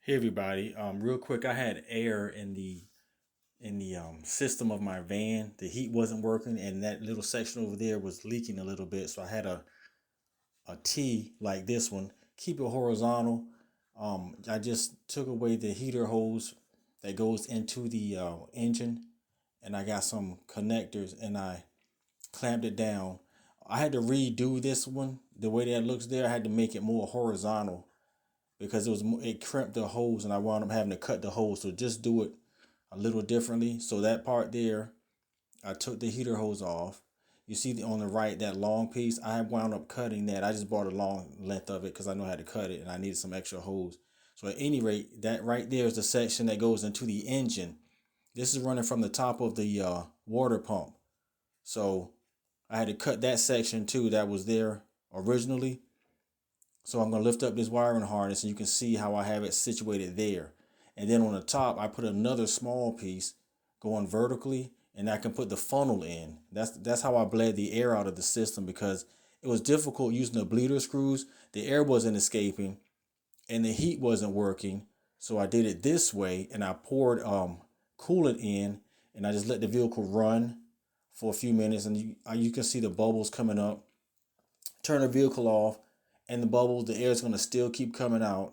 Hey everybody, real quick, I had air in the system of my van. The heat wasn't working, and that little section over there was leaking a little bit. So I had a T like this one, keep it horizontal. I just took away the heater hose that goes into the engine, and I got some connectors, and I clamped it down. I had to redo this one. The way that it looks there, I had to make it more horizontal because it crimped the hose, and I wound up having to cut the hose. So just do it a little differently. So that part there, I took the heater hose off. You see on the right, that long piece, I wound up cutting that. I just bought a long length of it because I know how to cut it and I needed some extra hose. So at any rate, that right there is the section that goes into the engine. This is running from the top of the water pump. So I had to cut that section too that was there originally. So I'm going to lift up this wiring harness and you can see how I have it situated there. And then on the top, I put another small piece going vertically, and I can put the funnel in. That's how I bled the air out of the system, because it was difficult using the bleeder screws. The air wasn't escaping and the heat wasn't working. So I did it this way, and I poured coolant in, and I just let the vehicle run for a few minutes, and you can see the bubbles coming up. Turn the vehicle off, and the air is going to still keep coming out.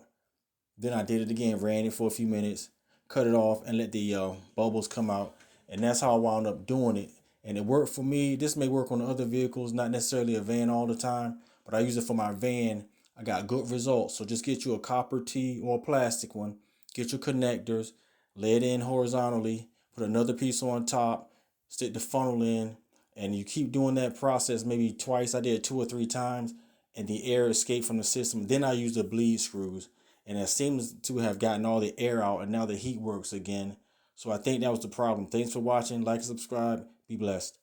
Then I did it again, ran it for a few minutes, cut it off, and let the bubbles come out. And that's how I wound up doing it. And it worked for me. This may work on other vehicles, not necessarily a van all the time, but I use it for my van. I got good results. So just get you a copper T or a plastic one. Get your connectors, lay it in horizontally, put another piece on top, stick the funnel in, and you keep doing that process maybe twice. I did it 2 or 3 times, and the air escaped from the system. Then I used the bleed screws, and it seems to have gotten all the air out, and now the heat works again. So I think that was the problem. Thanks for watching. Like and subscribe. Be blessed.